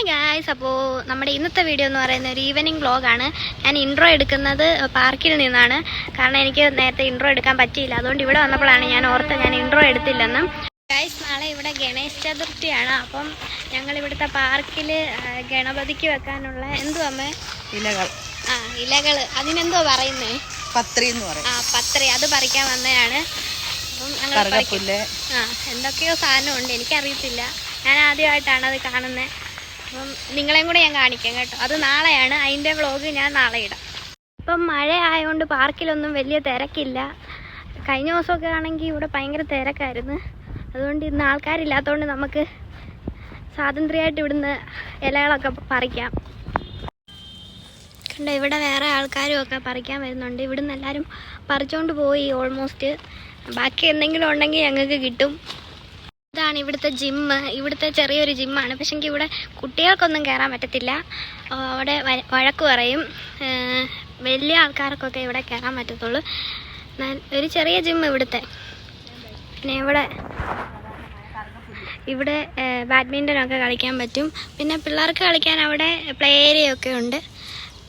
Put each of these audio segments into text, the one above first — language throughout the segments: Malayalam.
ഹായ് ഗായ്സ്, അപ്പോൾ നമ്മുടെ ഇന്നത്തെ വീഡിയോ എന്ന് പറയുന്ന ഒരു ഈവനിങ് വ്ളോഗാണ്. ഞാൻ ഇൻട്രോ എടുക്കുന്നത് പാർക്കിൽ നിന്നാണ്. കാരണം എനിക്ക് നേരത്തെ ഇൻട്രോ എടുക്കാൻ പറ്റിയില്ല. അതുകൊണ്ട് ഇവിടെ വന്നപ്പോഴാണ് ഞാൻ ഓർത്ത് ഞാൻ ഇൻട്രോ എടുത്തില്ലെന്ന്. ഗായ്സ്, നാളെ ഇവിടെ ഗണേശ ചതുർത്ഥിയാണ്. അപ്പം ഞങ്ങൾ ഇവിടുത്തെ പാർക്കിൽ ഗണപതിക്ക് വെക്കാനുള്ള എന്തുവാ ഇലകൾ അതിനെന്തോ പറയുന്നേ, പത്രി എന്ന് പറയും. പത്രി, അത് പറിക്കാൻ വന്നതാണ്. അപ്പം ഞങ്ങൾ എന്തൊക്കെയോ സാധനമുണ്ട്, എനിക്കറിയത്തില്ല. ഞാൻ ആദ്യമായിട്ടാണ് അത് കാണുന്നത്. അപ്പം നിങ്ങളെയും കൂടെ ഞാൻ കാണിക്കാം കേട്ടോ. അത് നാളെയാണ്, അതിൻ്റെ വ്ളോഗ് ഞാൻ നാളെ ഇടാം. ഇപ്പം മഴ ആയതുകൊണ്ട് പാർക്കിലൊന്നും വലിയ തിരക്കില്ല. കഴിഞ്ഞ ദിവസമൊക്കെ ആണെങ്കിൽ ഇവിടെ ഭയങ്കര തിരക്കായിരുന്നു. അതുകൊണ്ട് ഇന്ന് ആൾക്കാരില്ലാത്തതുകൊണ്ട് നമുക്ക് സ്വാതന്ത്ര്യമായിട്ട് ഇവിടുന്ന് ഇലകളൊക്കെ പറിക്കാം. കണ്ടോ, ഇവിടെ വേറെ ആൾക്കാരും ഒക്കെ പറിക്കാൻ വരുന്നുണ്ട്. ഇവിടുന്ന് എല്ലാവരും പറിച്ചുകൊണ്ട് പോയി ഓൾമോസ്റ്റ്. ബാക്കി എന്തെങ്കിലും ഉണ്ടെങ്കിൽ ഞങ്ങൾക്ക് കിട്ടും. ഇതാണ് ഇവിടുത്തെ ജിമ്മ്. ഇവിടുത്തെ ചെറിയൊരു ജിമ്മാണ്. പക്ഷെങ്കിൽ ഇവിടെ കുട്ടികൾക്കൊന്നും കയറാൻ പറ്റത്തില്ല. അവിടെ വഴക്ക് പറയും. വലിയ ആൾക്കാർക്കൊക്കെ ഇവിടെ കയറാൻ പറ്റത്തുള്ളൂ. ഒരു ചെറിയ ജിമ്മ് ഇവിടുത്തെ. പിന്നെ ഇവിടെ ബാഡ്മിൻ്റനൊക്കെ കളിക്കാൻ പറ്റും. പിന്നെ പിള്ളേർക്ക് കളിക്കാൻ അവിടെ പ്ലേ ഏരിയ ഒക്കെ ഉണ്ട്.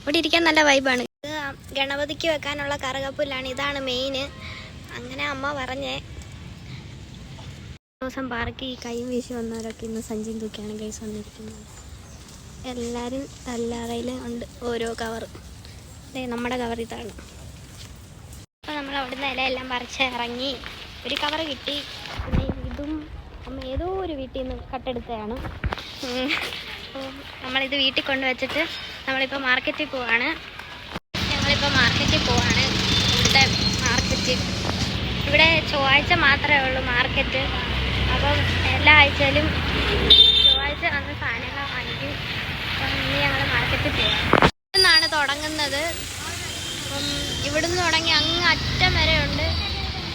ഇവിടെ ഇരിക്കാൻ നല്ല വൈബാണ്. ഇത് ഗണപതിക്ക് വെക്കാനുള്ള കറുകപ്പുല്ലാണ്. ഇതാണ് മെയിന്. അങ്ങനെ അമ്മ പറഞ്ഞേ. ദിവസം പാർക്കിൽ കൈയും വീശി വന്നവരൊക്കെ ഇന്ന് സഞ്ചിയും തൂക്കിയാണ് ഗൈസ് വന്നിരിക്കുന്നത്. എല്ലാവരും എല്ലാവരയിൽ ഉണ്ട് ഓരോ കവർ. നമ്മുടെ കവർ ഇതാണ്. അപ്പോൾ നമ്മൾ അവിടുന്ന് ഇലയെല്ലാം പറിച്ച് ഇറങ്ങി. ഒരു കവർ കിട്ടി. പിന്നെ ഇതും അമ്മ ഏതോ ഒരു വീട്ടിൽ നിന്ന് കട്ടെടുത്തതാണ്. അപ്പോൾ നമ്മളിത് വീട്ടിൽ കൊണ്ടുവച്ചിട്ട് നമ്മളിപ്പോൾ മാർക്കറ്റിൽ പോവാണ്. ഇവിടുത്തെ മാർക്കറ്റ്. ഇവിടെ ചൊവ്വാഴ്ച മാത്രമേ ഉള്ളൂ മാർക്കറ്റ്. അപ്പം എല്ലാ ആഴ്ചയിലും ചൊവ്വാഴ്ച വന്ന് സാധനങ്ങൾ വാങ്ങിക്കും. അപ്പം ഇന്ന് ഞങ്ങൾ മാർക്കറ്റിൽ പോകാം. ഇവിടുന്നാണ് തുടങ്ങുന്നത്. അപ്പം ഇവിടുന്ന് തുടങ്ങി അങ്ങ് അറ്റം വരെ ഉണ്ട്.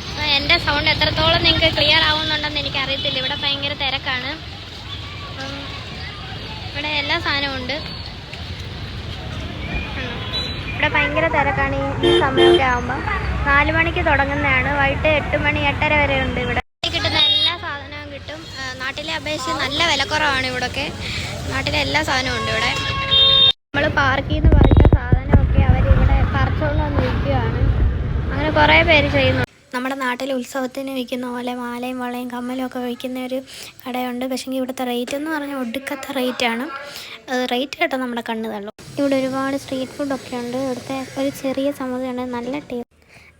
അപ്പം എൻ്റെ സൗണ്ട് എത്രത്തോളം നിങ്ങൾക്ക് ക്ലിയർ ആവുന്നുണ്ടെന്ന് എനിക്കറിയത്തില്ല. ഇവിടെ ഭയങ്കര തിരക്കാണ്. അപ്പം ഇവിടെ എല്ലാ സാധനവും ഉണ്ട്. ഇവിടെ ഭയങ്കര തിരക്കാണ് ഈ സമയമൊക്കെ ആകുമ്പോൾ. 4 മണിക്ക് തുടങ്ങുന്നതാണ്. വൈകിട്ട് 8 മണി 8:30 വരെ ഉണ്ട്. ഇവിടെ കിട്ടുന്ന എല്ലാ സാധനവും കിട്ടും. നാട്ടിലെ അപേക്ഷിച്ച് നല്ല വിലക്കുറവാണ് ഇവിടെയൊക്കെ. നാട്ടിലെ എല്ലാ സാധനവും ഉണ്ട് ഇവിടെ. നമ്മൾ പാർക്കിൽ നിന്ന് പറിച്ച സാധനമൊക്കെ അവരിവിടെ പറിച്ചുകൊണ്ട് വന്ന് വിൽക്കുകയാണ്. അങ്ങനെ കുറേ പേര് ചെയ്യുന്നു. നമ്മുടെ നാട്ടിൽ ഉത്സവത്തിന് വിൽക്കുന്ന പോലെ മാലയും വളയും കമ്മലും ഒക്കെ വിൽക്കുന്ന ഒരു കടയുണ്ട്. പക്ഷേ ഇവിടുത്തെ റേറ്റ് എന്ന് പറഞ്ഞാൽ ഒടുക്കത്തെ റേറ്റാണ്. റേറ്റ് കേട്ടോ നമ്മുടെ കണ്ണ് തള്ളും. ഇവിടെ ഒരുപാട് സ്ട്രീറ്റ് ഫുഡൊക്കെ ഉണ്ട്. ഇവിടുത്തെ ഒരു ചെറിയ സമുദ്രമുണ്ട്, നല്ല ടേസ്റ്റ്.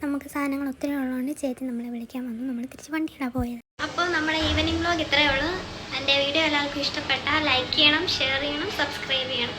നമുക്ക് സാധനങ്ങൾ ഒത്തിരി ഉള്ളതുകൊണ്ട് ചേച്ചി നമ്മളെ വിളിക്കാൻ വന്നു. നമ്മൾ തിരിച്ച് വണ്ടിയിലാണ് പോയത്. അപ്പോൾ നമ്മുടെ ഈവനിങ് വ്ളോഗ് ഇത്രയേ ഉള്ളൂ. എൻ്റെ വീഡിയോ എല്ലാവർക്കും ഇഷ്ടപ്പെട്ടാൽ ലൈക്ക് ചെയ്യണം, ഷെയർ ചെയ്യണം, സബ്സ്ക്രൈബ് ചെയ്യണം.